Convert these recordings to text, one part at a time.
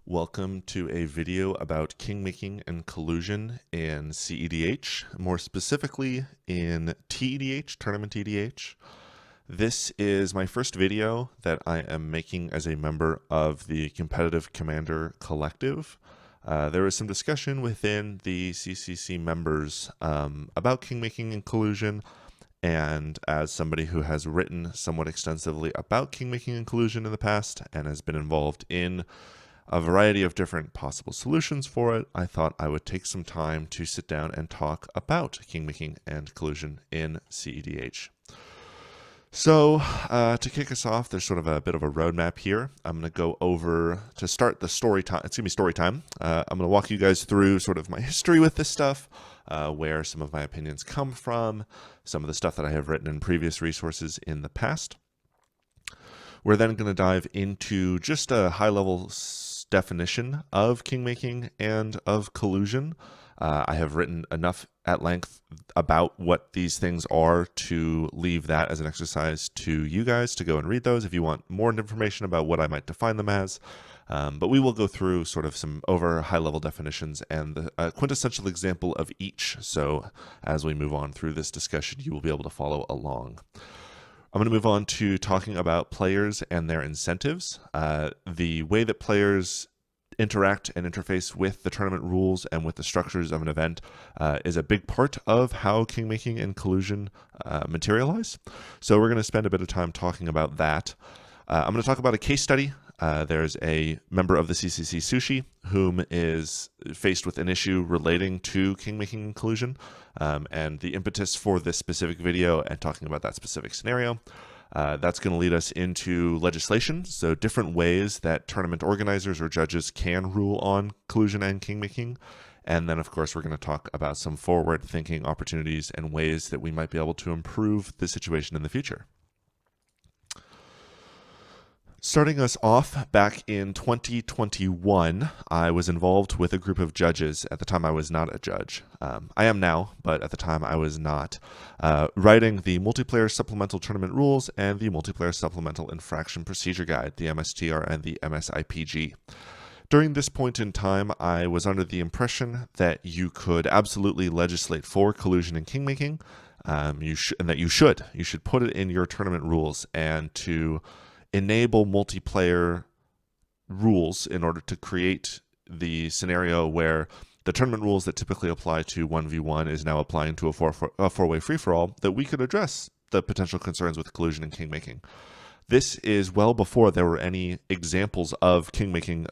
Welcome to a video about Kingmaking and Collusion in cEDH, more specifically in tEDH, Tournament EDH. This is my first video that I am making as a member of the Competitive Commander Collective. There was some discussion within the CCC members about Kingmaking and Collusion, and as somebody who has written somewhat extensively about Kingmaking and Collusion in the past and has been involved in a variety of different possible solutions for it, I thought I would take some time to sit down and talk about Kingmaking and Collusion in cEDH. So to kick us off, there's sort of a bit of a roadmap here. I'm going to go over to start the story time. It's going to be story time. I'm going to walk you guys through sort of my history with this stuff, where some of my opinions come from, some of the stuff that I have written in previous resources in the past. We're then going to dive into just a high-level definition of Kingmaking and of Collusion. I have written enough at length about what these things are to leave that as an exercise to you guys to go and read those if you want more information about what I might define them as. But we will go through sort of some high-level definitions and the quintessential example of each. So as we move on through this discussion, you will be able to follow along. I'm going to move on to talking about players and their incentives. The way that players interact and interface with the tournament rules and with the structures of an event is a big part of how Kingmaking and Collusion materialize. So we're going to spend a bit of time talking about that. I'm going to talk about a case study. There's a member of the CCC Sushi whom is faced with an issue relating to Kingmaking and Collusion, and the impetus for this specific video and talking about that specific scenario. That's going to lead us into legislation, so different ways that tournament organizers or judges can rule on collusion and kingmaking. And then, of course, we're going to talk about some forward-thinking opportunities and ways that we might be able to improve the situation in the future. Starting us off, back in 2021, I was involved with a group of judges. At the time, I was not a judge. I am now, but at the time, I was not. Writing the Multiplayer Supplemental Tournament Rules and the Multiplayer Supplemental Infraction Procedure Guide, the MSTR and the MSIPG. During this point in time, I was under the impression that you could absolutely legislate for collusion and kingmaking, and that you should put it in your tournament rules and to enable multiplayer rules in order to create the scenario where the tournament rules that typically apply to 1v1 is now applying to a four-way free-for-all, that we could address the potential concerns with collusion and kingmaking. This is well before there were any examples of kingmaking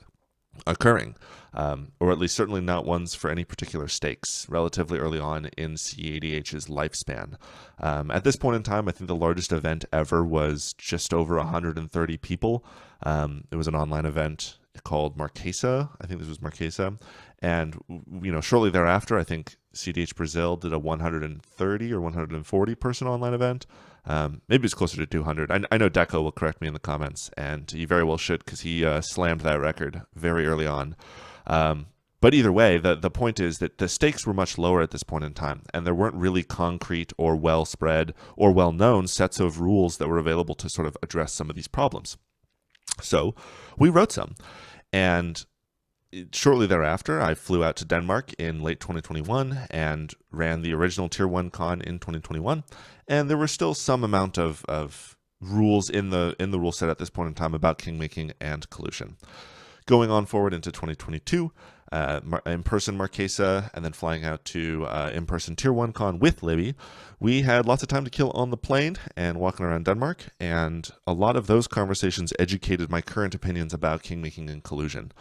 occurring, or at least certainly not ones for any particular stakes, relatively early on in cEDH's lifespan. At this point in time, I think the largest event ever was just over 130 people. It was an online event called Marquesa. I think this was Marquesa. And, shortly thereafter, I think cEDH Brazil did a 130 or 140 person online event. Maybe it's closer to 200. I know Deco will correct me in the comments, and he very well should, because he slammed that record very early on. But either way, the point is that the stakes were much lower at this point in time, and there weren't really concrete or well-spread or well-known sets of rules that were available to sort of address some of these problems. So we wrote some, and shortly thereafter, I flew out to Denmark in late 2021 and ran the original Tier 1 con in 2021, and there were still some amount of rules in the rule set at this point in time about kingmaking and collusion. Going on forward into 2022, in-person Marquesa, and then flying out to in-person Tier 1 con with Libby, we had lots of time to kill on the plane and walking around Denmark, and a lot of those conversations educated my current opinions about kingmaking and collusion.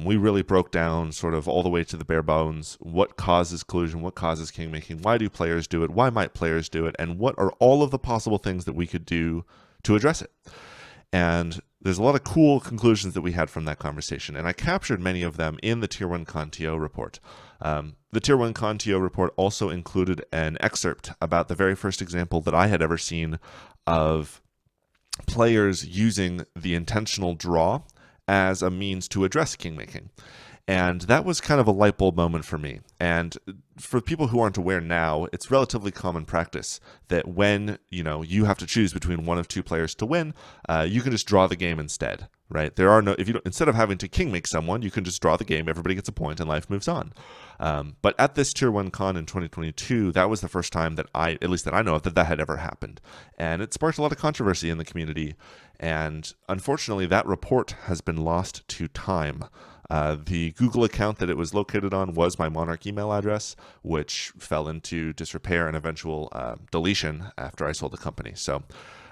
We really broke down sort of all the way to the bare bones, what causes collusion, what causes kingmaking, why do players do it, why might players do it, and what are all of the possible things that we could do to address it. And there's a lot of cool conclusions that we had from that conversation, and I captured many of them in the Tier 1 Con TO report. The Tier 1 Con TO report also included an excerpt about the very first example that I had ever seen of players using the intentional draw as a means to address kingmaking. And that was kind of a light bulb moment for me. And for people who aren't aware now, it's relatively common practice that when you have to choose between one of two players to win, you can just draw the game instead. right? There are no, if you don't, instead of having to king make someone, you can just draw the game, everybody gets a point, and life moves on. But at this Tier 1 con in 2022, that was the first time that at least that I know of, that had ever happened. And it sparked a lot of controversy in the community. And unfortunately, that report has been lost to time. The Google account that it was located on was my Monarch email address, which fell into disrepair and eventual deletion after I sold the company. So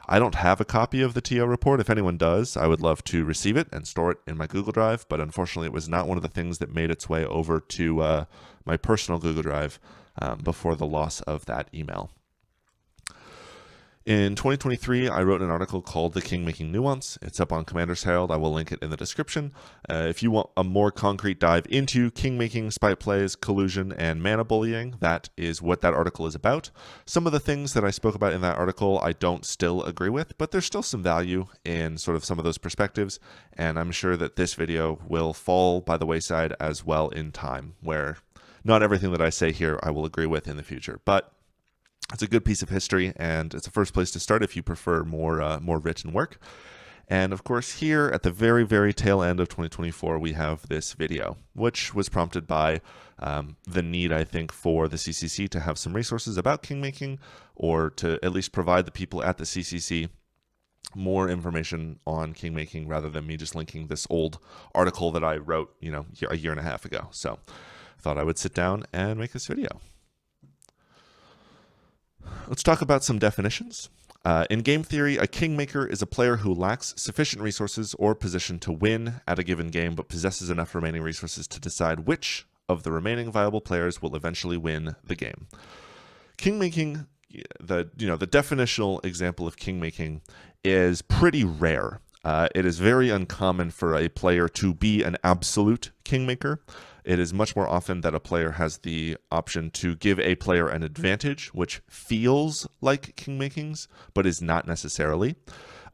I don't have a copy of the TO report. If anyone does, I would love to receive it and store it in my Google Drive, but unfortunately it was not one of the things that made its way over to my personal Google Drive before the loss of that email. In 2023, I wrote an article called The Kingmaking Nuance. It's up on Commander's Herald. I will link it in the description. If you want a more concrete dive into kingmaking, spite plays, collusion, and mana bullying, that is what that article is about. Some of the things that I spoke about in that article I don't still agree with, but there's still some value in sort of some of those perspectives, and I'm sure that this video will fall by the wayside as well in time, where not everything that I say here I will agree with in the future, but it's a good piece of history, and it's a first place to start if you prefer more written work. And of course, here at the very, very tail end of 2024, we have this video, which was prompted by the need, I think, for the CCC to have some resources about kingmaking, or to at least provide the people at the CCC more information on kingmaking, rather than me just linking this old article that I wrote, a year and a half ago. So I thought I would sit down and make this video. Let's talk about some definitions. In game theory, a kingmaker is a player who lacks sufficient resources or position to win at a given game, but possesses enough remaining resources to decide which of the remaining viable players will eventually win the game. Kingmaking, the definitional example of kingmaking, is pretty rare. It is very uncommon for a player to be an absolute kingmaker. It is much more often that a player has the option to give a player an advantage, which feels like kingmakings, but is not necessarily.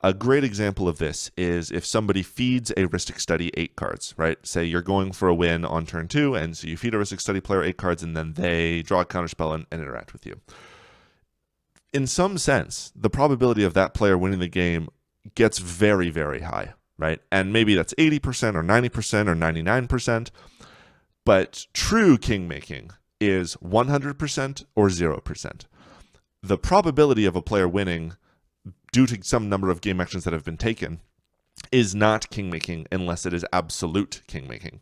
A great example of this is if somebody feeds a Rhystic Study 8 cards, right? Say you're going for a win on turn 2, and so you feed a Rhystic Study player 8 cards, and then they draw a counterspell and interact with you. In some sense, the probability of that player winning the game gets very, very high, right? And maybe that's 80% or 90% or 99%. But true kingmaking is 100% or 0%. The probability of a player winning due to some number of game actions that have been taken is not kingmaking unless it is absolute kingmaking.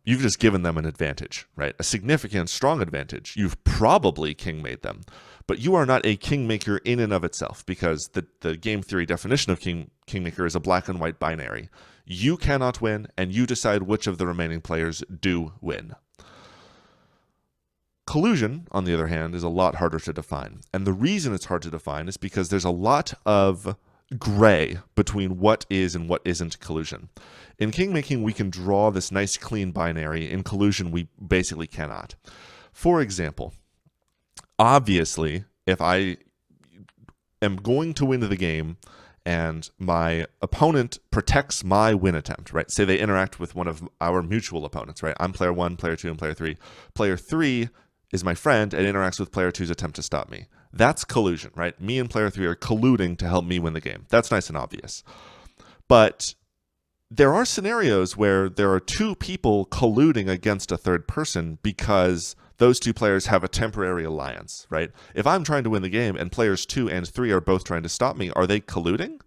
You've just given them an advantage, right? A significant, strong advantage. You've probably king-made them. But you are not a kingmaker in and of itself, because the game theory definition of kingmaker is a black and white binary. You cannot win, and you decide which of the remaining players do win. Collusion, on the other hand, is a lot harder to define. And the reason it's hard to define is because there's a lot of gray between what is and what isn't collusion. In kingmaking, we can draw this nice clean binary. In collusion, we basically cannot. For example, obviously, if I am going to win the game and my opponent protects my win attempt, right? Say they interact with one of our mutual opponents, right? I'm player 1, player 2, and player 3. Player 3 is my friend and interacts with player 2's attempt to stop me. That's collusion, right? Me and player 3 are colluding to help me win the game. That's nice and obvious. But there are scenarios where there are two people colluding against a third person because those two players have a temporary alliance, right? If I'm trying to win the game and players 2 and 3 are both trying to stop me, are they colluding?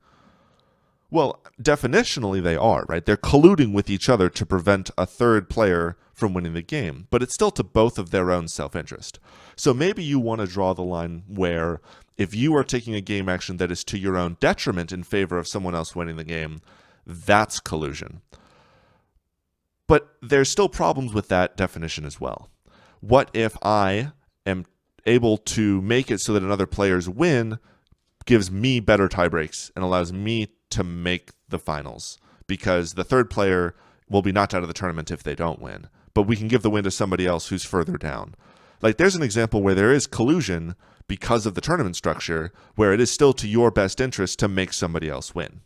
Well, definitionally they are, right? They're colluding with each other to prevent a third player from winning the game, but it's still to both of their own self-interest. So maybe you want to draw the line where if you are taking a game action that is to your own detriment in favor of someone else winning the game, that's collusion. But there's still problems with that definition as well. What if I am able to make it so that another player's win gives me better tie breaks and allows me to make the finals, because the third player will be knocked out of the tournament if they don't win, but we can give the win to somebody else who's further down. Like, there's an example where there is collusion because of the tournament structure, where it is still to your best interest to make somebody else win.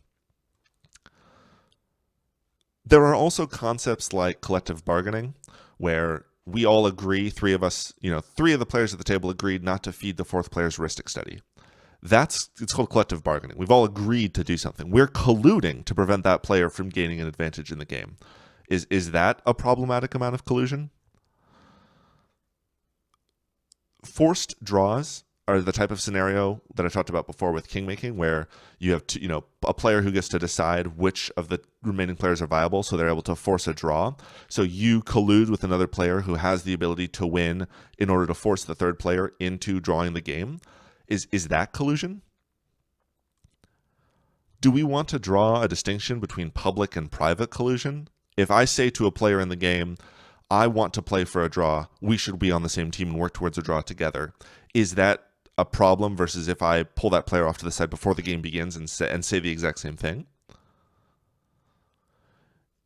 There are also concepts like collective bargaining, where we all agree, three of the players at the table agreed not to feed the fourth player's Rhystic Study. it's called collective bargaining. We've all agreed to do something. We're colluding to prevent that player from gaining an advantage in the game. Is that a problematic amount of collusion? Forced draws are the type of scenario that I talked about before with Kingmaking, where you have a player who gets to decide which of the remaining players are viable, so they're able to force a draw. So you collude with another player who has the ability to win in order to force the third player into drawing the game. Is that collusion? Do we want to draw a distinction between public and private collusion? If I say to a player in the game, I want to play for a draw, we should be on the same team and work towards a draw together, is that a problem versus if I pull that player off to the side before the game begins and say the exact same thing?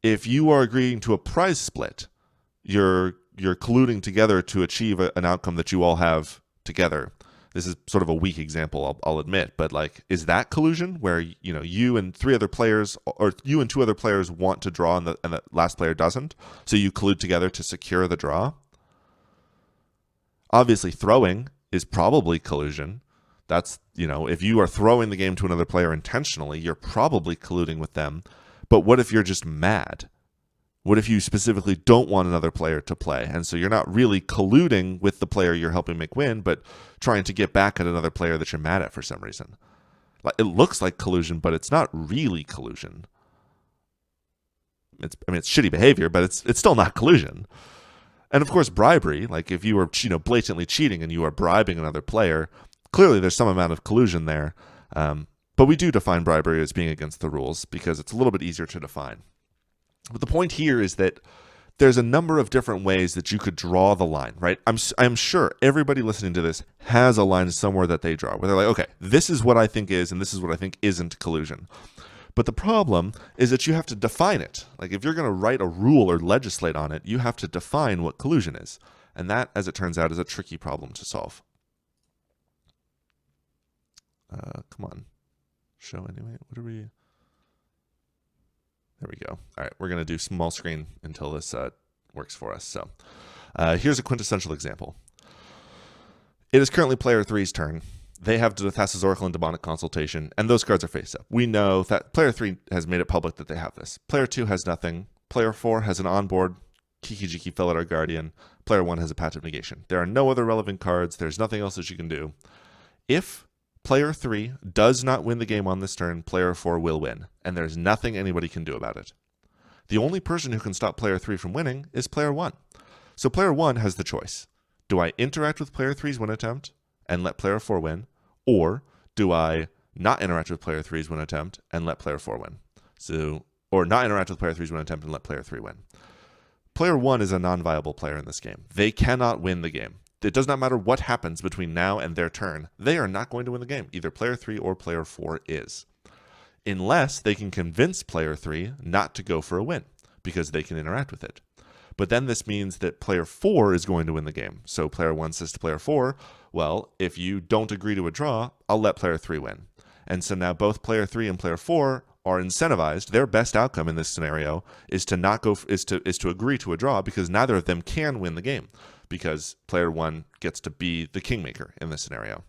If you are agreeing to a prize split, you're colluding together to achieve an outcome that you all have together. This is sort of a weak example, I'll admit, but like, is that collusion where you and three other players, or you and two other players want to draw and the last player doesn't, so you collude together to secure the draw? Obviously, throwing is probably collusion. That's, if you are throwing the game to another player intentionally, you're probably colluding with them. But what if you're just mad? What if you specifically don't want another player to play? And so you're not really colluding with the player you're helping make win, but trying to get back at another player that you're mad at for some reason. It looks like collusion, but it's not really collusion. It's shitty behavior, but it's still not collusion. And of course, bribery, like if you were blatantly cheating and you are bribing another player, clearly there's some amount of collusion there. But we do define bribery as being against the rules because it's a little bit easier to define. But the point here is that there's a number of different ways that you could draw the line, right? I'm sure everybody listening to this has a line somewhere that they draw, where they're like, okay, this is what I think is, and this is what I think isn't collusion. But the problem is that you have to define it. Like if you're going to write a rule or legislate on it, you have to define what collusion is. And that, as it turns out, is a tricky problem to solve. Come on. Show anyway. What are we... There we go. All right, we're going to do small screen until this works for us. So here's a quintessential example. It is currently player 3's turn. They have Thassa's Oracle and Demonic Consultation, and those cards are face up. We know that player 3 has made it public that they have this. Player 2 has nothing. Player 4 has an onboard Kiki-Jiki Felidar Guardian. Player 1 has a Path of Negation. There are no other relevant cards. There's nothing else that you can do. If player 3 does not win the game on this turn, player 4 will win, and there's nothing anybody can do about it. The only person who can stop player 3 from winning is player 1. So player 1 has the choice. Do I interact with player 3's win attempt and let player 4 win, or do I not interact with player 3's win attempt and let player 4 win? Or not interact with player 3's win attempt and let player 3 win. Player 1 is a non-viable player in this game. They cannot win the game. It does not matter what happens between now and their turn. They are not going to win the game. Either player 3 or player 4 is. Unless they can convince player 3 not to go for a win, because they can interact with it. But then this means that player 4 is going to win the game. So player 1 says to player 4, well, if you don't agree to a draw, I'll let player 3 win. And so now both player 3 and player 4 are incentivized. Their best outcome in this scenario is to agree to a draw, because neither of them can win the game, because player 1 gets to be the kingmaker in this scenario.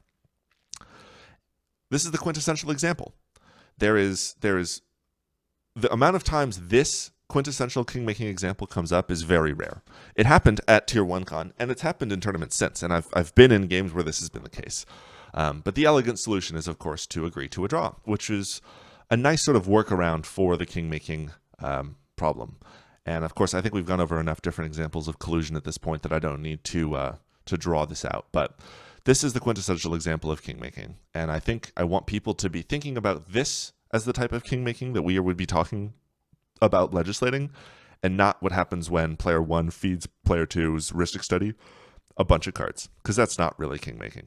This is the quintessential example. There is the amount of times this quintessential kingmaking example comes up is very rare. It happened at Tier 1 Con, and it's happened in tournaments since, and I've been in games where this has been the case. But the elegant solution is, of course, to agree to a draw, which is a nice sort of workaround for the kingmaking problem. And of course, I think we've gone over enough different examples of collusion at this point that I don't need to draw this out. But this is the quintessential example of kingmaking. And I think I want people to be thinking about this as the type of kingmaking that we would be talking about legislating, and not what happens when player 1 feeds player 2's Ristic Study a bunch of cards, because that's not really kingmaking.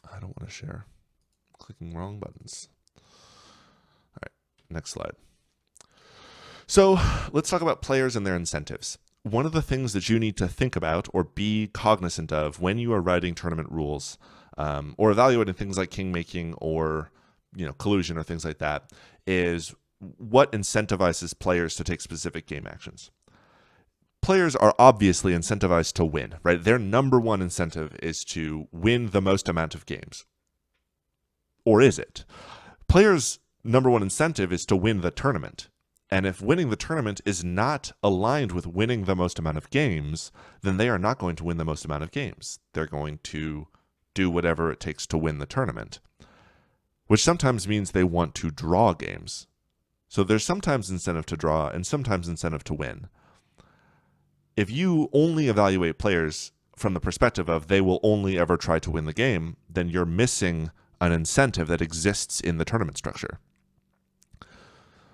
I don't want to share. Clicking wrong buttons. All right, next slide. So let's talk about players and their incentives. One of the things that you need to think about or be cognizant of when you are writing tournament rules, or evaluating things like kingmaking or collusion or things like that, is what incentivizes players to take specific game actions. Players are obviously incentivized to win, right? Their number one incentive is to win the most amount of games. Or is it? Players' number one incentive is to win the tournament. And if winning the tournament is not aligned with winning the most amount of games, then they are not going to win the most amount of games. They're going to do whatever it takes to win the tournament, which sometimes means they want to draw games. So there's sometimes incentive to draw and sometimes incentive to win. If you only evaluate players from the perspective of they will only ever try to win the game, then you're missing an incentive that exists in the tournament structure.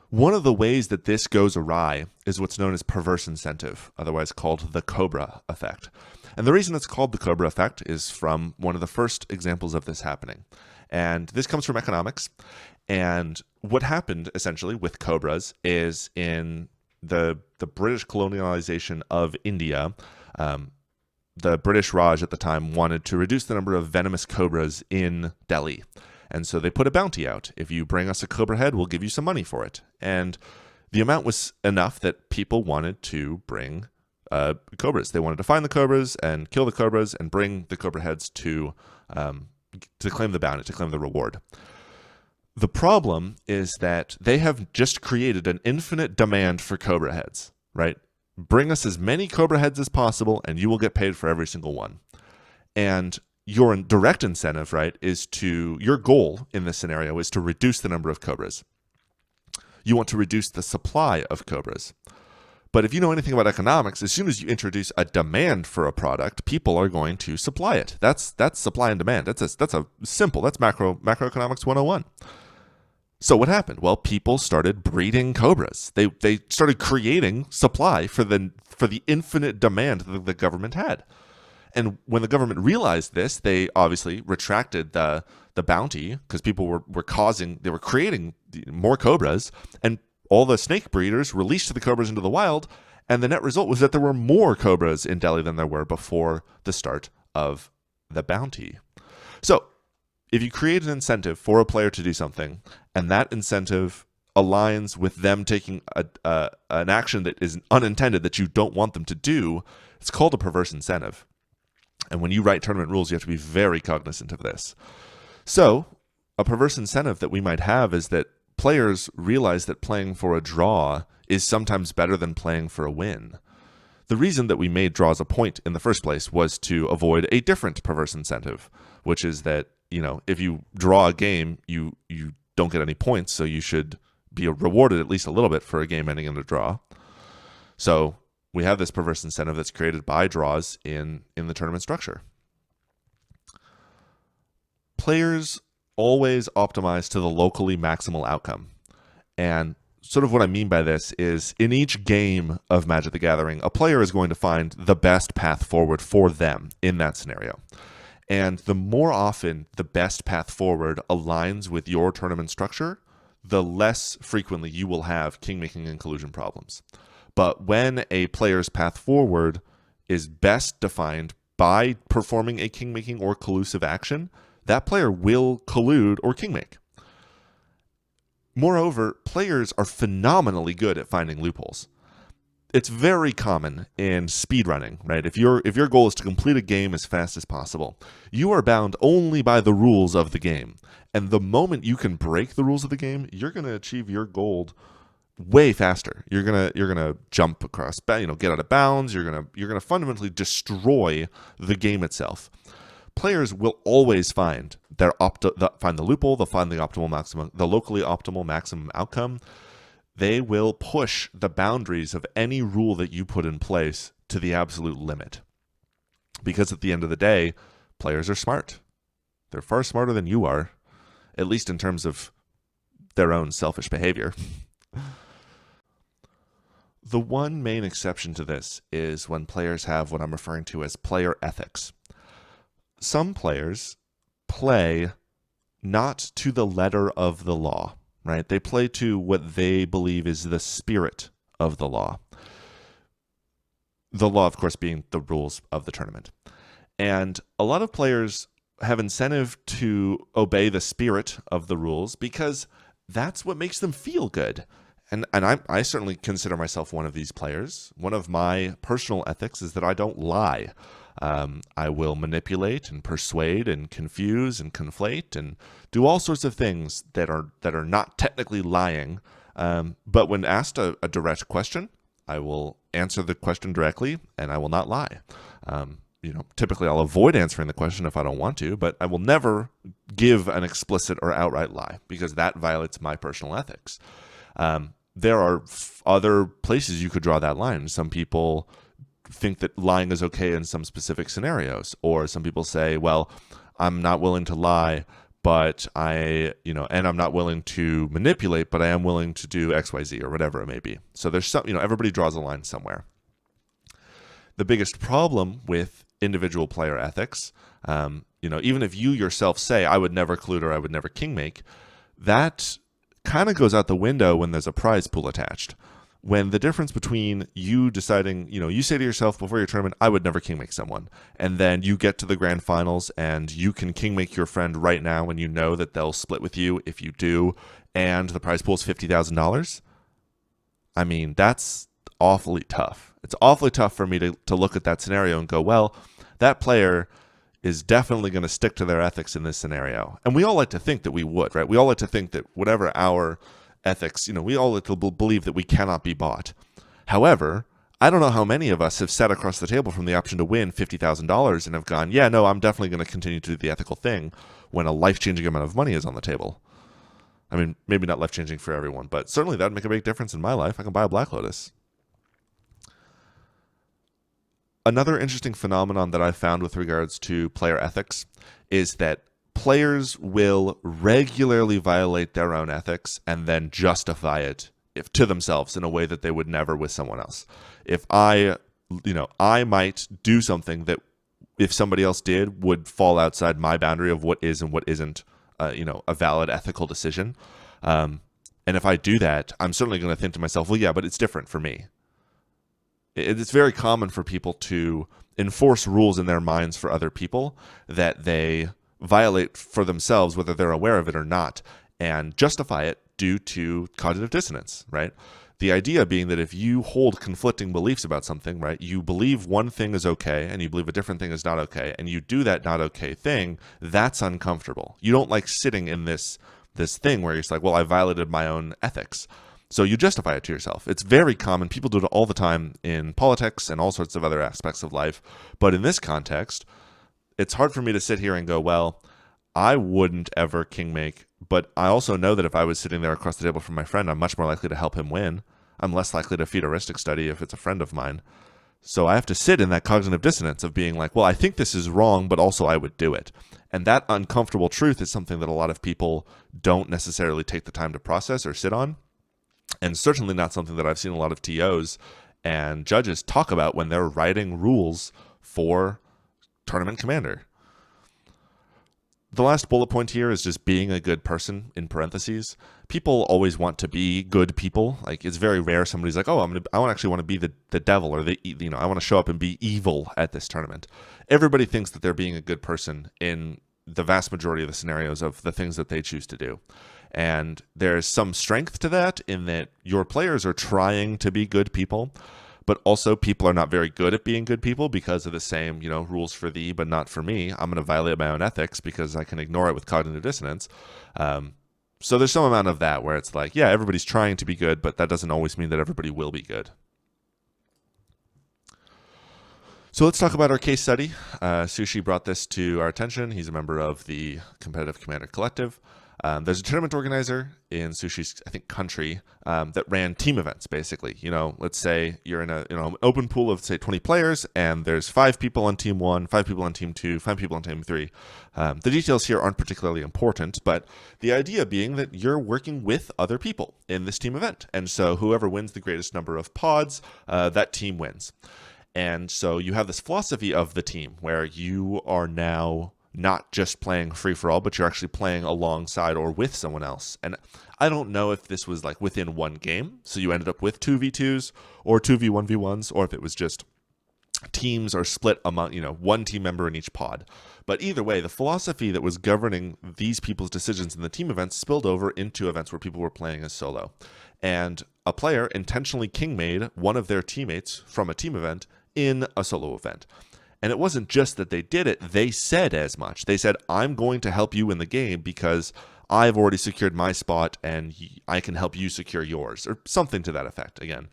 One of the ways that this goes awry is what's known as perverse incentive, otherwise called the Cobra effect. And the reason it's called the Cobra effect is from one of the first examples of this happening. And this comes from economics. And what happened essentially with cobras is in the British colonialization of India, the British Raj at the time wanted to reduce the number of venomous cobras in Delhi. And so they put a bounty out. If you bring us a cobra head, we'll give you some money for it. And the amount was enough that people wanted to bring cobras. They wanted to find the cobras and kill the cobras and bring the cobra heads to claim the bounty, to claim the reward. The problem is that they have just created an infinite demand for cobra heads, right? Bring us as many cobra heads as possible and you will get paid for every single one. And your direct incentive, right, your goal in this scenario is to reduce the number of cobras. You want to reduce the supply of cobras. But if you know anything about economics, as soon as you introduce a demand for a product, people are going to supply it. That's supply and demand. That's macroeconomics 101. So what happened? Well, people started breeding cobras. They started creating supply for the infinite demand that the government had. And when the government realized this, they obviously retracted the bounty because people were creating more cobras, and all the snake breeders released the cobras into the wild, and the net result was that there were more cobras in Delhi than there were before the start of the bounty. So if you create an incentive for a player to do something, and that incentive aligns with them taking an action that is unintended that you don't want them to do, it's called a perverse incentive. And when you write tournament rules, you have to be very cognizant of this. So a perverse incentive that we might have is that players realize that playing for a draw is sometimes better than playing for a win. The reason that we made draws a point in the first place was to avoid a different perverse incentive, which is that, if you draw a game, you don't get any points, so you should be rewarded at least a little bit for a game ending in a draw. So we have this perverse incentive that's created by draws in the tournament structure. Players always optimize to the locally maximal outcome. And sort of what I mean by this is in each game of Magic the Gathering, a player is going to find the best path forward for them in that scenario. And the more often the best path forward aligns with your tournament structure, the less frequently you will have kingmaking and collusion problems. But when a player's path forward is best defined by performing a kingmaking or collusive action, that player will collude or kingmake. Moreover, players are phenomenally good at finding loopholes. It's very common in speedrunning, right? If your goal is to complete a game as fast as possible, you are bound only by the rules of the game. And the moment you can break the rules of the game, you're going to achieve your goal way faster. You're gonna jump across, get out of bounds. You're gonna fundamentally destroy the game itself. Players will always find find the loophole. They'll find the optimal maximum, the locally optimal maximum outcome. They will push the boundaries of any rule that you put in place to the absolute limit. Because at the end of the day, players are smart. They're far smarter than you are, at least in terms of their own selfish behavior. The one main exception to this is when players have what I'm referring to as player ethics. Some players play not to the letter of the law, right? They play to what they believe is the spirit of the law. The law, of course, being the rules of the tournament. And a lot of players have incentive to obey the spirit of the rules because that's what makes them feel good. And I certainly consider myself one of these players. One of my personal ethics is that I don't lie. I will manipulate and persuade and confuse and conflate and do all sorts of things that are not technically lying. But when asked a direct question, I will answer the question directly and I will not lie. Typically I'll avoid answering the question if I don't want to, but I will never give an explicit or outright lie because that violates my personal ethics. There are other places you could draw that line. Some people think that lying is okay in some specific scenarios, or some people say, well, I'm not willing to lie, but and I'm not willing to manipulate, but I am willing to do X, Y, Z, or whatever it may be. So there's some, everybody draws a line somewhere. The biggest problem with individual player ethics, even if you yourself say, I would never collude or I would never kingmake, that kind of goes out the window when there's a prize pool attached. When the difference between you deciding, you say to yourself before your tournament, I would never kingmake someone, and then you get to the grand finals and you can kingmake your friend right now and you know that they'll split with you if you do, and the prize pool is $50,000. I mean, that's awfully tough. It's awfully tough for me to look at that scenario and go, well, that player is definitely going to stick to their ethics in this scenario. And we all like to think that we would, right? We all like to think that whatever our ethics, we all like to believe that we cannot be bought. However, I don't know how many of us have sat across the table from the option to win $50,000 and have gone, yeah, no, I'm definitely going to continue to do the ethical thing when a life-changing amount of money is on the table. I mean, maybe not life-changing for everyone, but certainly that would make a big difference in my life. I can buy a Black Lotus. Another interesting phenomenon that I found with regards to player ethics is that players will regularly violate their own ethics and then justify it to themselves in a way that they would never with someone else. If I might do something that if somebody else did would fall outside my boundary of what is and what isn't, a valid ethical decision. And if I do that, I'm certainly going to think to myself, well, yeah, but it's different for me. It's very common for people to enforce rules in their minds for other people that they violate for themselves, whether they're aware of it or not, and justify it due to cognitive dissonance, right? The idea being that if you hold conflicting beliefs about something, right, you believe one thing is okay and you believe a different thing is not okay, and you do that not okay thing, that's uncomfortable. You don't like sitting in this thing where you're just like, well, I violated my own ethics. So you justify it to yourself. It's very common. People do it all the time in politics and all sorts of other aspects of life. But in this context, it's hard for me to sit here and go, well, I wouldn't ever kingmake, but I also know that if I was sitting there across the table from my friend, I'm much more likely to help him win. I'm less likely to feed a heuristic study if it's a friend of mine. So I have to sit in that cognitive dissonance of being like, well, I think this is wrong, but also I would do it. And that uncomfortable truth is something that a lot of people don't necessarily take the time to process or sit on. And certainly not something that I've seen a lot of TOs and judges talk about when they're writing rules for Tournament Commander. The last bullet point here is just being a good person, in parentheses. People always want to be good people. Like, it's very rare somebody's like, oh, I actually want to be the devil, or I want to show up and be evil at this tournament. Everybody thinks that they're being a good person in the vast majority of the scenarios of the things that they choose to do. And there's some strength to that in that your players are trying to be good people, but also people are not very good at being good people because of the same, rules for thee, but not for me. I'm going to violate my own ethics because I can ignore it with cognitive dissonance. So there's some amount of that where it's like, yeah, everybody's trying to be good, but that doesn't always mean that everybody will be good. So let's talk about our case study. Sushi brought this to our attention. He's a member of the Competitive Commander Collective. There's a tournament organizer in Sushi's, I think, country that ran team events, basically. Let's say you're in an open pool of, say, 20 players, and there's 5 people on team 1, 5 people on team 2, 5 people on team 3. The details here aren't particularly important, but the idea being that you're working with other people in this team event. And so whoever wins the greatest number of pods, that team wins. And so you have this philosophy of the team where you are now not just playing free-for-all, but you're actually playing alongside or with someone else. And I don't know if this was like within one game, so you ended up with 2v2s or 2v1v1s, or if it was just teams are split among, one team member in each pod. But either way, the philosophy that was governing these people's decisions in the team events spilled over into events where people were playing as solo. And a player intentionally king-made one of their teammates from a team event in a solo event. And it wasn't just that they did it, they said as much. They said, I'm going to help you in the game because I've already secured my spot and I can help you secure yours, or something to that effect. Again,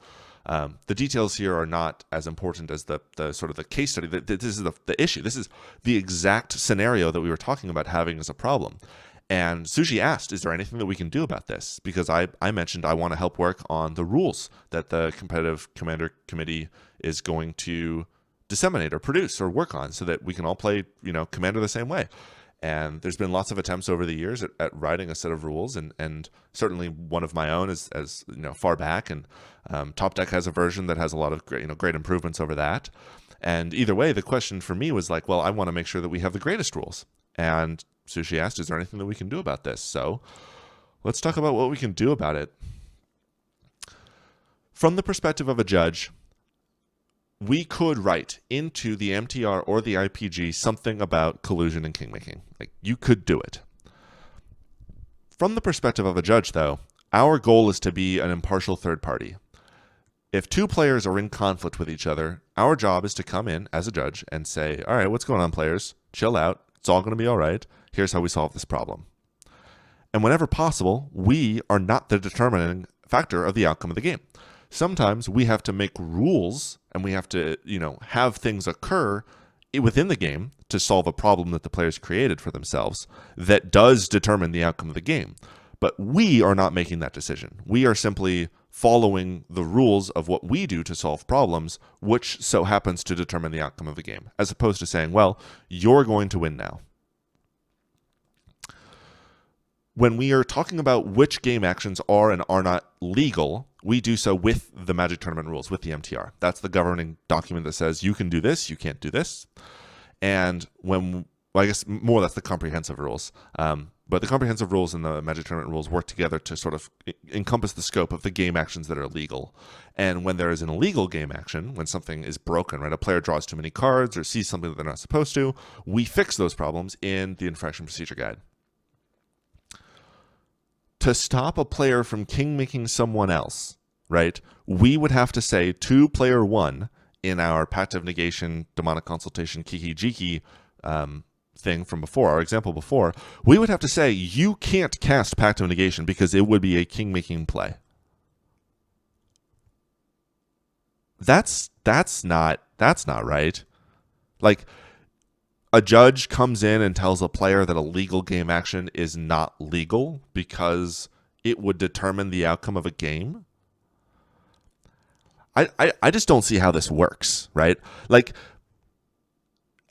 the details here are not as important as the sort of the case study. This is the issue. This is the exact scenario that we were talking about having as a problem. And Sushi asked, is there anything that we can do about this? Because I mentioned I want to help work on the rules that the competitive commander committee is going to disseminate or produce or work on so that we can all play, Commander the same way. And there's been lots of attempts over the years at writing a set of rules, and certainly one of my own is as far back. And Top Deck has a version that has a lot of great improvements over that. And either way, the question for me was like, well, I want to make sure that we have the greatest rules. And Sushi asked, is there anything that we can do about this? So let's talk about what we can do about it. From the perspective of a judge, we could write into the MTR or the IPG something about collusion and kingmaking. Like, you could do it. From the perspective of a judge, though, our goal is to be an impartial third party. If two players are in conflict with each other, our job is to come in as a judge and say, all right, what's going on, players? Chill out. It's all going to be all right. Here's how we solve this problem. And whenever possible, we are not the determining factor of the outcome of the game. Sometimes we have to make rules and we have to, have things occur within the game to solve a problem that the players created for themselves that does determine the outcome of the game. But we are not making that decision. We are simply following the rules of what we do to solve problems, which so happens to determine the outcome of the game, as opposed to saying, well, you're going to win now. When we are talking about which game actions are and are not legal, we do so with the Magic Tournament rules, with the MTR. That's the governing document that says you can do this, you can't do this. And I guess more that's the comprehensive rules. But the comprehensive rules and the Magic Tournament rules work together to sort of encompass the scope of the game actions that are legal. And when there is an illegal game action, when something is broken, right, a player draws too many cards or sees something that they're not supposed to, we fix those problems in the infraction procedure guide. To stop a player from kingmaking someone else, right, we would have to say to player one in our Pact of Negation, Demonic Consultation, Kiki-Jiki thing from before, our example before, we would have to say you can't cast Pact of Negation because it would be a kingmaking play. That's not right. Like, a judge comes in and tells a player that a legal game action is not legal because it would determine the outcome of a game. I just don't see how this works, right? Like,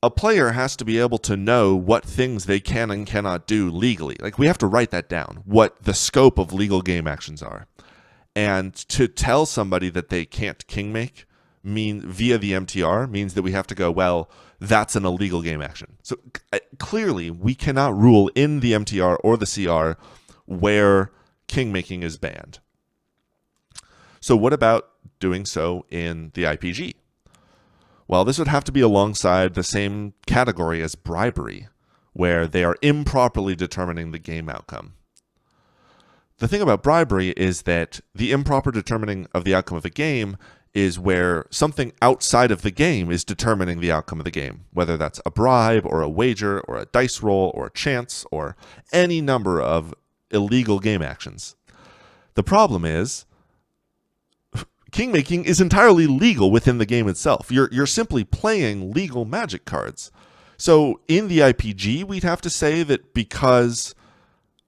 a player has to be able to know what things they can and cannot do legally. Like, we have to write that down, what the scope of legal game actions are. And to tell somebody that they can't kingmake via the MTR means that we have to go, well, that's an illegal game action. So clearly, we cannot rule in the MTR or the CR where kingmaking is banned. So what about doing so in the IPG? Well, this would have to be alongside the same category as bribery, where they are improperly determining the game outcome. The thing about bribery is that the improper determining of the outcome of the game is where something outside of the game is determining the outcome of the game, whether that's a bribe or a wager or a dice roll or a chance or any number of illegal game actions. The problem is, kingmaking is entirely legal within the game itself. You're simply playing legal Magic cards. So in the IPG, we'd have to say that because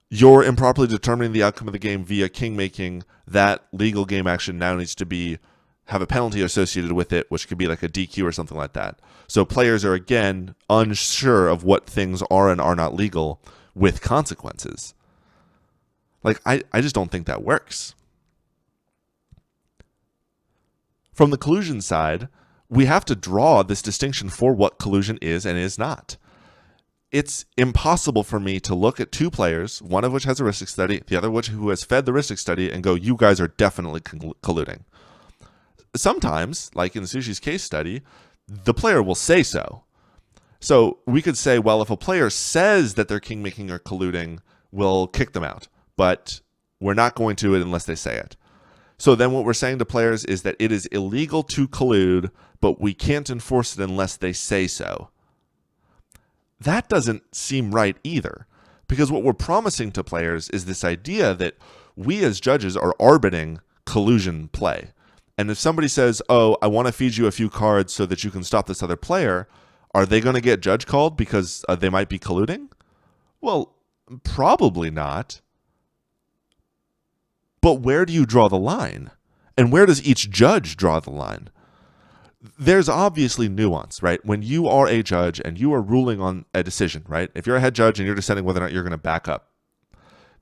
you're improperly determining the outcome of the game via kingmaking, that legal game action now needs to have a penalty associated with it, which could be like a DQ or something like that. So players are, again, unsure of what things are and are not legal with consequences. Like, I just don't think that works. From the collusion side, we have to draw this distinction for what collusion is and is not. It's impossible for me to look at two players, one of which has a heuristic study, the other which who has fed the heuristic study, and go, you guys are definitely colluding. Sometimes, like in Sushi's case study, the player will say so. So we could say, well, if a player says that they're kingmaking or colluding, we'll kick them out. But we're not going to it unless they say it. So then what we're saying to players is that it is illegal to collude, but we can't enforce it unless they say so. That doesn't seem right either, because what we're promising to players is this idea that we as judges are arbitrating collusion play. And if somebody says, oh, I want to feed you a few cards so that you can stop this other player, are they going to get judge called because they might be colluding? Well, probably not. But where do you draw the line? And where does each judge draw the line? There's obviously nuance, right? When you are a judge and you are ruling on a decision, right? If you're a head judge and you're deciding whether or not you're going to back up,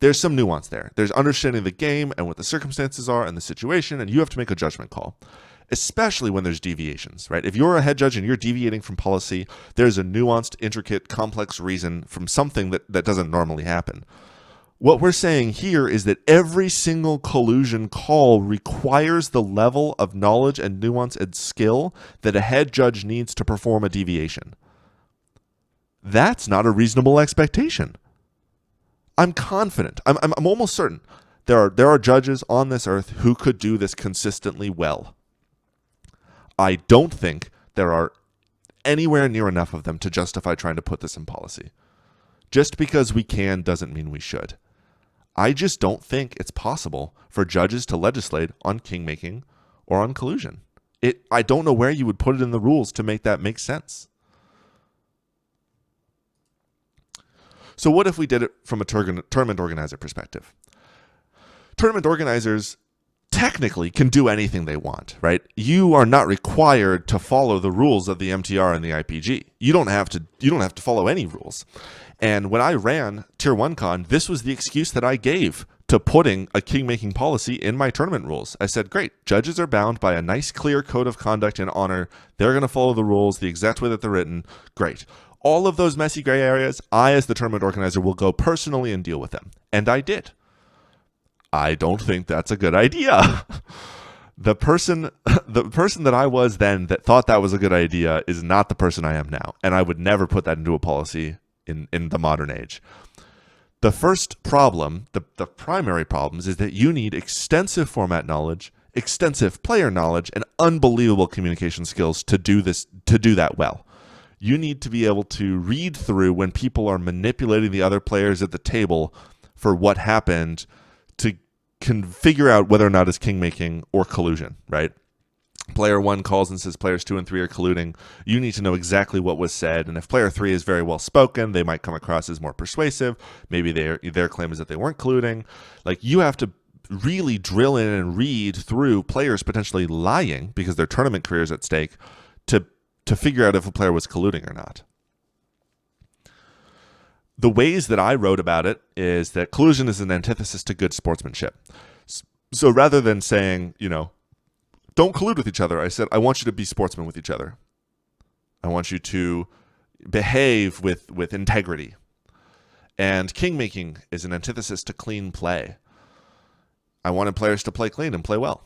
there's some nuance there. There's understanding the game and what the circumstances are and the situation, and you have to make a judgment call, especially when there's deviations, right? If you're a head judge and you're deviating from policy, there's a nuanced, intricate, complex reason from something that doesn't normally happen. What we're saying here is that every single collusion call requires the level of knowledge and nuance and skill that a head judge needs to perform a deviation. That's not a reasonable expectation. I'm confident. I'm almost certain there are judges on this earth who could do this consistently well. I don't think there are anywhere near enough of them to justify trying to put this in policy. Just because we can doesn't mean we should. I just don't think it's possible for judges to legislate on kingmaking or on collusion. I don't know where you would put it in the rules to make that make sense. So what if we did it from a tournament organizer perspective? Tournament organizers technically can do anything they want, right? You are not required to follow the rules of the MTR and the IPG. You don't have to follow any rules. And when I ran Tier 1 Con, this was the excuse that I gave to putting a kingmaking policy in my tournament rules. I said, great, judges are bound by a nice, clear code of conduct and honor. They're going to follow the rules the exact way that they're written. Great. All of those messy gray areas, I, as the tournament organizer, will go personally and deal with them. And I did. I don't think that's a good idea. The person that I was then that thought that was a good idea is not the person I am now. And I would never put that into a policy in the modern age. The first problem, the primary problems, is that you need extensive format knowledge, extensive player knowledge, and unbelievable communication skills to do that well. You need to be able to read through when people are manipulating the other players at the table for what happened to figure out whether or not it's kingmaking or collusion, right? Player 1 calls and says players 2 and 3 are colluding. You need to know exactly what was said, and if player 3 is very well spoken, they might come across as more persuasive. Maybe their claim is that they weren't colluding. Like, you have to really drill in and read through players potentially lying because their tournament career is at stake to figure out if a player was colluding or not. The ways that I wrote about it is that collusion is an antithesis to good sportsmanship. So rather than saying, don't collude with each other, I said, I want you to be sportsmen with each other. I want you to behave with integrity. And kingmaking is an antithesis to clean play. I wanted players to play clean and play well.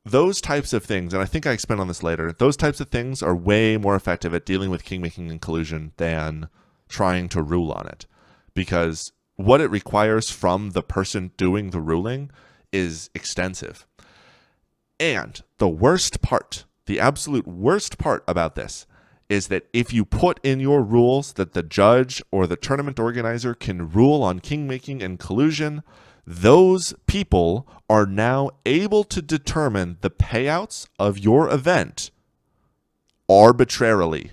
Those types of things, and I think I expand on this later, those types of things are way more effective at dealing with kingmaking and collusion than trying to rule on it. Because what it requires from the person doing the ruling is extensive. And the worst part, the absolute worst part about this is that if you put in your rules that the judge or the tournament organizer can rule on kingmaking and collusion, those people are now able to determine the payouts of your event arbitrarily.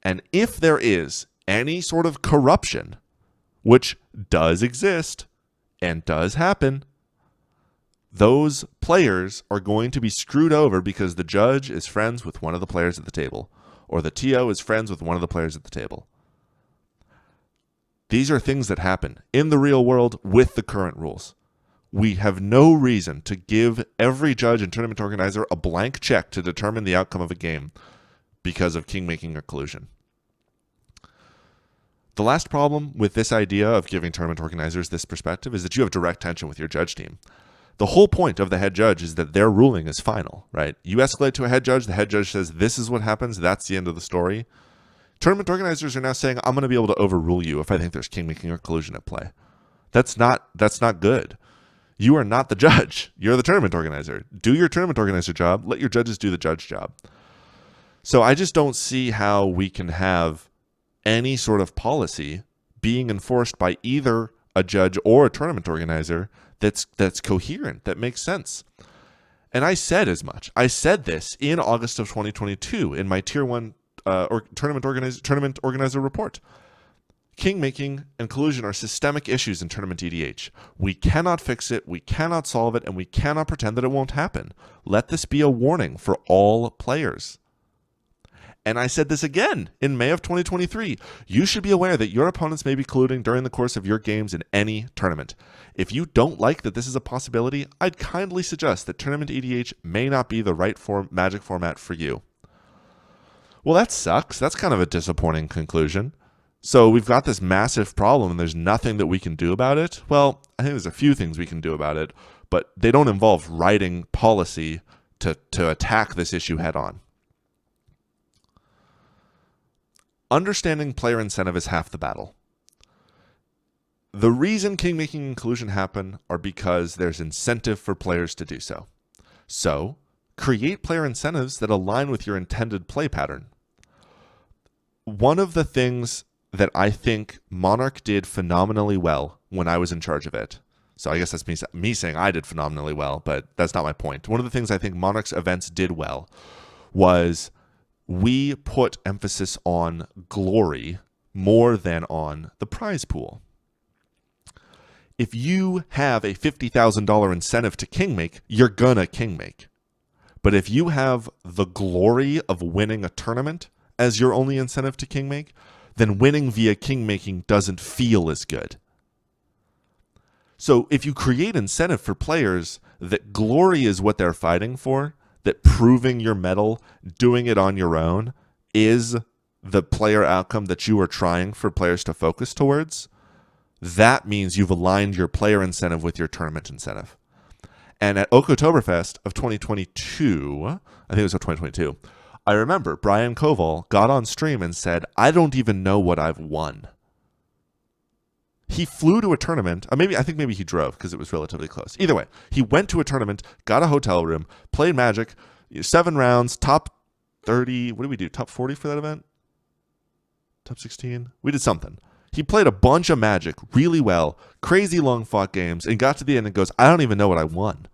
And if there is any sort of corruption, which does exist and does happen, those players are going to be screwed over because the judge is friends with one of the players at the table, or the TO is friends with one of the players at the table. These are things that happen in the real world with the current rules. We have no reason to give every judge and tournament organizer a blank check to determine the outcome of a game because of kingmaking or collusion. The last problem with this idea of giving tournament organizers this perspective is that you have direct tension with your judge team. The whole point of the head judge is that their ruling is final, right? You escalate to a head judge, the head judge says, this is what happens, that's the end of the story. Tournament organizers are now saying, I'm going to be able to overrule you if I think there's kingmaking or collusion at play. That's not good. You are not the judge. You're the tournament organizer. Do your tournament organizer job. Let your judges do the judge job. So I just don't see how we can have any sort of policy being enforced by either a judge or a tournament organizer that's coherent, that makes sense. And I said as much. I said this in August of 2022 in my Tier 1 tournament organizer report. Kingmaking and collusion are systemic issues in tournament EDH. We cannot fix it, we cannot solve it, and we cannot pretend that it won't happen. Let this be a warning for all players. And I said this again in May of 2023. You should be aware that your opponents may be colluding during the course of your games in any tournament. If you don't like that this is a possibility, I'd kindly suggest that tournament EDH may not be the right Magic format for you. Well, that sucks. That's kind of a disappointing conclusion. So we've got this massive problem and there's nothing that we can do about it. Well, I think there's a few things we can do about it, but they don't involve writing policy to attack this issue head on. Understanding player incentive is half the battle. The reason Kingmaking and Collusion happen are because there's incentive for players to do so. So, create player incentives that align with your intended play pattern. One of the things that I think Monarch did phenomenally well when I was in charge of it, so I guess that's me saying I did phenomenally well, but that's not my point. One of the things I think Monarch's events did well was we put emphasis on glory more than on the prize pool. If you have a $50,000 incentive to kingmake, you're gonna kingmake. But if you have the glory of winning a tournament as your only incentive to kingmake, then winning via kingmaking doesn't feel as good. So if you create incentive for players that glory is what they're fighting for, that proving your mettle, doing it on your own, is the player outcome that you are trying for players to focus towards, that means you've aligned your player incentive with your tournament incentive. And at Oktoberfest of 2022, I think it was 2022, I remember Brian Koval got on stream and said, I don't even know what I've won. He flew to a tournament. I think maybe he drove because it was relatively close. Either way, he went to a tournament, got a hotel room, played Magic, 7 rounds, top 30. What did we do? Top 40 for that event? Top 16? We did something. He played a bunch of Magic really well, crazy long fought games, and got to the end and goes, I don't even know what I won.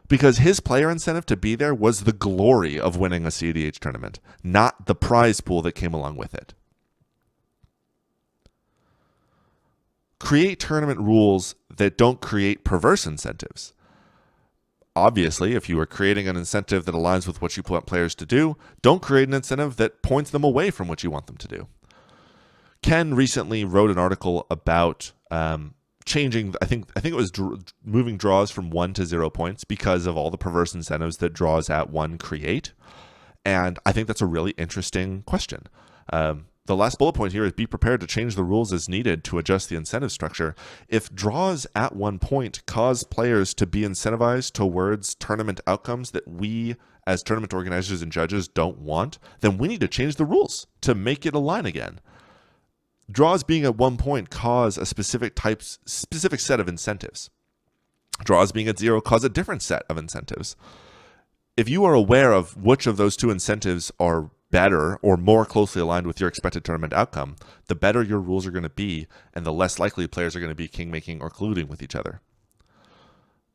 Because his player incentive to be there was the glory of winning a cEDH tournament, not the prize pool that came along with it. Create tournament rules that don't create perverse incentives. Obviously, if you are creating an incentive that aligns with what you want players to do, don't create an incentive that points them away from what you want them to do. Ken recently wrote an article about changing, I think it was moving draws from 1 to 0 points because of all the perverse incentives that draws at 1 create. And I think that's a really interesting question. The last bullet point here is be prepared to change the rules as needed to adjust the incentive structure. If draws at 1 point cause players to be incentivized towards tournament outcomes that we as tournament organizers and judges don't want, then we need to change the rules to make it align again. Draws being at 1 point cause a specific set of incentives. Draws being at 0 cause a different set of incentives. If you are aware of which of those two incentives are better or more closely aligned with your expected tournament outcome, the better your rules are going to be and the less likely players are going to be kingmaking or colluding with each other.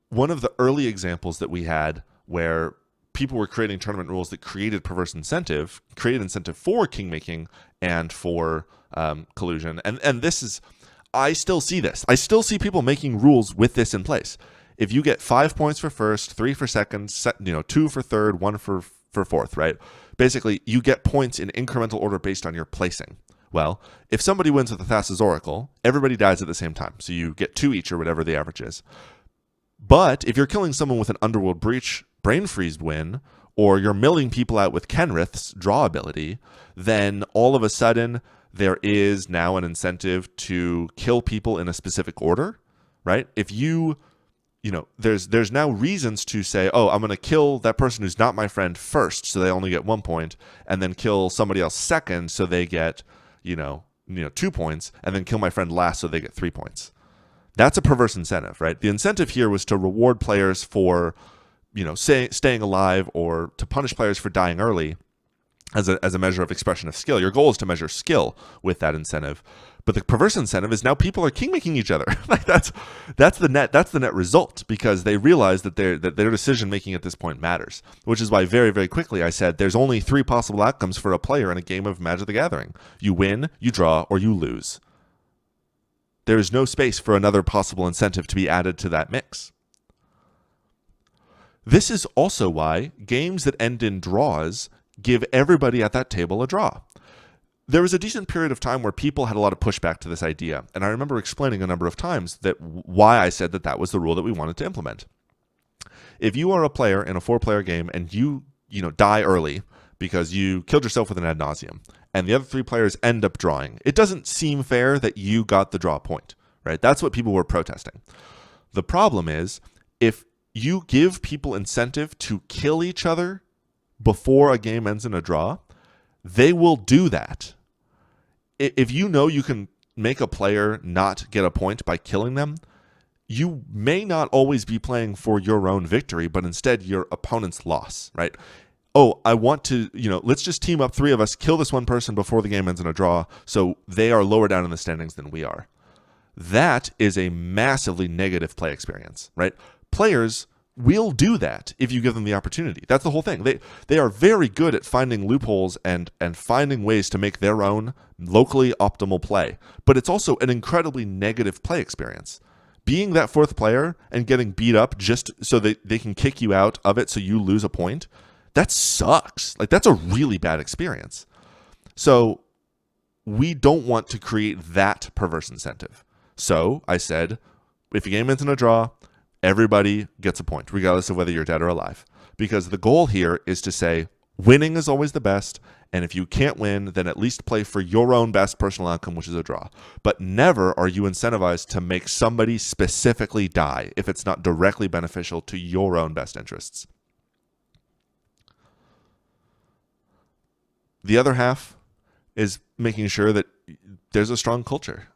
One of the early examples that we had where people were creating tournament rules that created perverse incentive, created incentive for kingmaking and for collusion. And this is, I still see this. I still see people making rules with this in place. If you get 5 points for first, 3 for second, 2 for third, 1 for fourth, right? Basically, you get points in incremental order based on your placing. Well, if somebody wins with the Thassa's Oracle, everybody dies at the same time. So you get 2 each or whatever the average is. But if you're killing someone with an Underworld Breach Brain Freeze win, or you're milling people out with Kenrith's draw ability, then all of a sudden there is now an incentive to kill people in a specific order, right? If there's now reasons to say, oh, I'm going to kill that person who's not my friend first, so they only get 1 point, and then kill somebody else second, so they get, 2 points, and then kill my friend last, so they get 3 points. That's a perverse incentive, right? The incentive here was to reward players for, staying alive, or to punish players for dying early as a measure of expression of skill. Your goal is to measure skill with that incentive. But the perverse incentive is now people are kingmaking each other. Like that's the net result, because they realize that their decision making at this point matters. Which is why very, very quickly I said there's only 3 possible outcomes for a player in a game of Magic the Gathering. You win, you draw, or you lose. There is no space for another possible incentive to be added to that mix. This is also why games that end in draws give everybody at that table a draw. There was a decent period of time where people had a lot of pushback to this idea, and I remember explaining a number of times that why I said that was the rule that we wanted to implement. If you are a player in a 4-player game and you die early because you killed yourself with an ad nauseum, and the other 3 players end up drawing, it doesn't seem fair that you got the draw point, right? That's what people were protesting. The problem is, if you give people incentive to kill each other before a game ends in a draw, they will do that. If you know you can make a player not get a point by killing them, you may not always be playing for your own victory, but instead your opponent's loss, right? Oh, I want to, let's just team up 3 of us, kill this one person before the game ends in a draw, so they are lower down in the standings than we are. That is a massively negative play experience, right? Players will do that if you give them the opportunity. That's the whole thing. They are very good at finding loopholes and finding ways to make their own locally optimal play. But it's also an incredibly negative play experience. Being that 4th player and getting beat up just so that they can kick you out of it so you lose a point, that sucks. Like, that's a really bad experience. So we don't want to create that perverse incentive. So I said, if a game ends in a draw, everybody gets a point, regardless of whether you're dead or alive. Because the goal here is to say, winning is always the best, and if you can't win, then at least play for your own best personal outcome, which is a draw. But never are you incentivized to make somebody specifically die if it's not directly beneficial to your own best interests. The other half is making sure that there's a strong culture.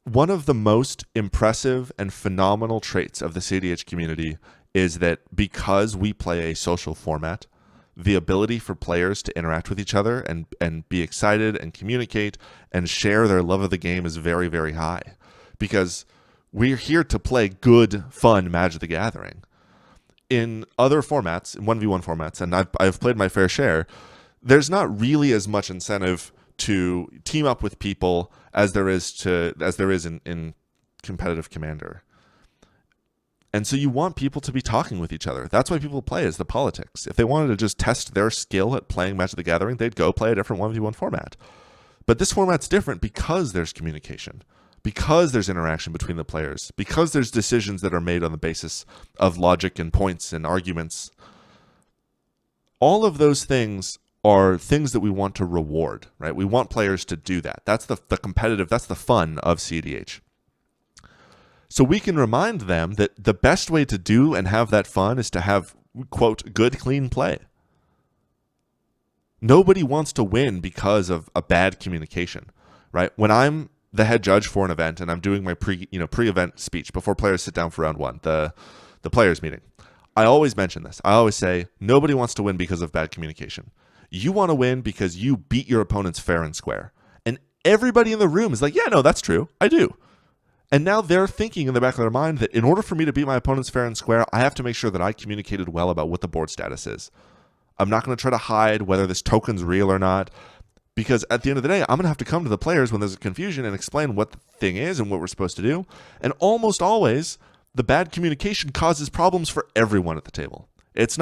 One of the most impressive and phenomenal traits of the cEDH community is that because we play a social format, the ability for players to interact with each other and be excited and communicate and share their love of the game is very, very high. Because we're here to play good, fun Magic the Gathering. In other formats, in 1v1 formats, and I've played my fair share, there's not really as much incentive to team up with people as there is in competitive Commander. And so you want people to be talking with each other. That's why people play, is the politics. If they wanted to just test their skill at playing Magic the Gathering, they'd go play a different 1v1 format. But this format's different because there's communication, because there's interaction between the players, because there's decisions that are made on the basis of logic and points and arguments. All of those things are things that we want to reward, right? We want players to do that. That's the competitive, that's the fun of cEDH. So we can remind them that the best way to do and have that fun is to have, quote, good, clean play. Nobody wants to win because of a bad communication, right? When I'm the head judge for an event and I'm doing my pre-event speech before players sit down for round 1, the players meeting, I always mention this. I always say, nobody wants to win because of bad communication. You want to win because you beat your opponents fair and square. And everybody in the room is like, yeah, no, that's true. I do. And now they're thinking in the back of their mind that in order for me to beat my opponents fair and square, I have to make sure that I communicated well about what the board status is. I'm not going to try to hide whether this token's real or not, because at the end of the day, I'm going to have to come to the players when there's a confusion and explain what the thing is and what we're supposed to do. And almost always, the bad communication causes problems for everyone at the table. It's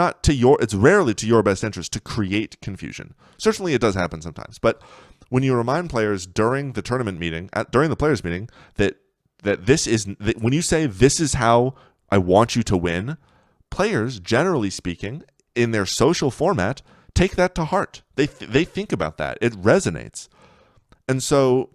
rarely to your best interest to create confusion. Certainly it does happen sometimes, but when you remind players during the tournament meeting, during the players meeting, that when you say this is how I want you to win, players, generally speaking, in their social format, take that to heart. They think about that. It resonates. And so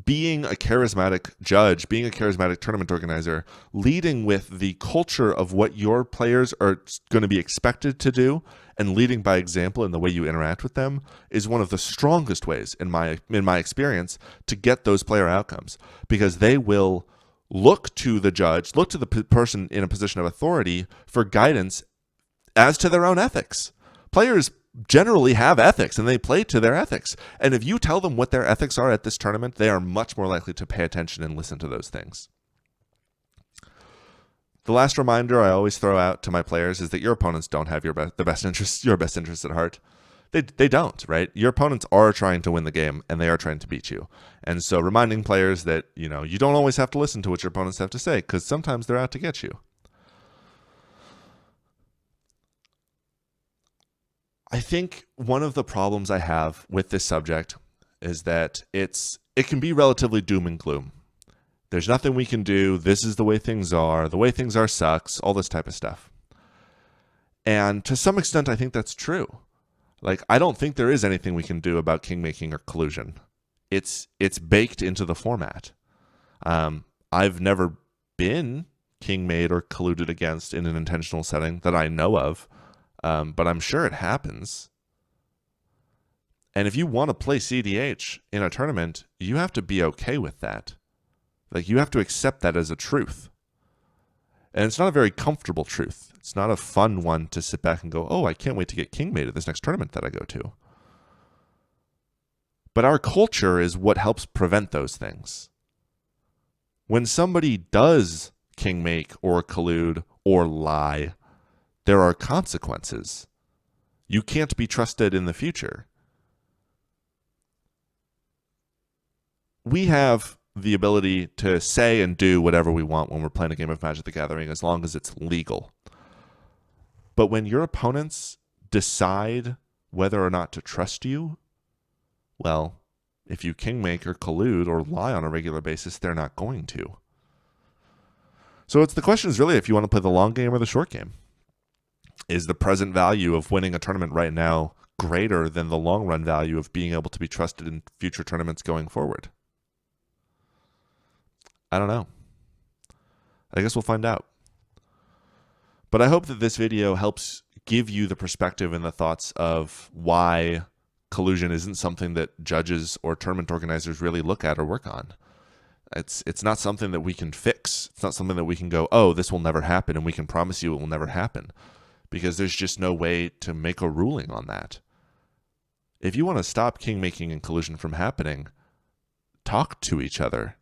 being a charismatic judge, being a charismatic tournament organizer, leading with the culture of what your players are going to be expected to do, and leading by example in the way you interact with them is one of the strongest ways, in my experience, to get those player outcomes, because they will look to the judge, look to the person in a position of authority for guidance as to their own ethics. Players generally have ethics and they play to their ethics. And if you tell them what their ethics are at this tournament, they are much more likely to pay attention and listen to those things. The last reminder I always throw out to my players is that your opponents don't have your best interests at heart. They don't, right? Your opponents are trying to win the game and they are trying to beat you. And so reminding players that, you don't always have to listen to what your opponents have to say, because sometimes they're out to get you. I think one of the problems I have with this subject is that it can be relatively doom and gloom. There's nothing we can do. This is the way things are. The way things are sucks. All this type of stuff. And to some extent, I think that's true. Like, I don't think there is anything we can do about kingmaking or collusion. It's baked into the format. I've never been king-made or colluded against in an intentional setting that I know of. But I'm sure it happens. And if you want to play cEDH in a tournament, you have to be okay with that. Like, you have to accept that as a truth. And it's not a very comfortable truth. It's not a fun one to sit back and go, oh, I can't wait to get king-made at this next tournament that I go to. But our culture is what helps prevent those things. When somebody does king-make or collude or lie, there are consequences. You can't be trusted in the future. We have the ability to say and do whatever we want when we're playing a game of Magic the Gathering, as long as it's legal. But when your opponents decide whether or not to trust you, well, if you kingmake or collude or lie on a regular basis, they're not going to. So the question is really if you want to play the long game or the short game. Is the present value of winning a tournament right now greater than the long run value of being able to be trusted in future tournaments going forward? I don't know. I guess we'll find out. But I hope that this video helps give you the perspective and the thoughts of why collusion isn't something that judges or tournament organizers really look at or work on. It's not something that we can fix. It's not something that we can go, oh, this will never happen, and we can promise you it will never happen. Because there's just no way to make a ruling on that. If you want to stop kingmaking and collusion from happening, talk to each other.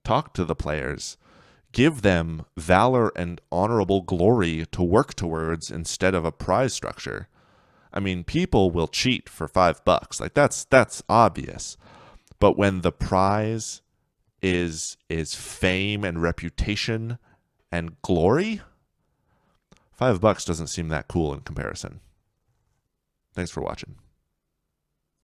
Talk to the players. Give them valor and honorable glory to work towards instead of a prize structure. I mean, people will cheat for $5. Like, that's obvious. But when the prize is fame and reputation and glory, $5 doesn't seem that cool in comparison. Thanks for watching.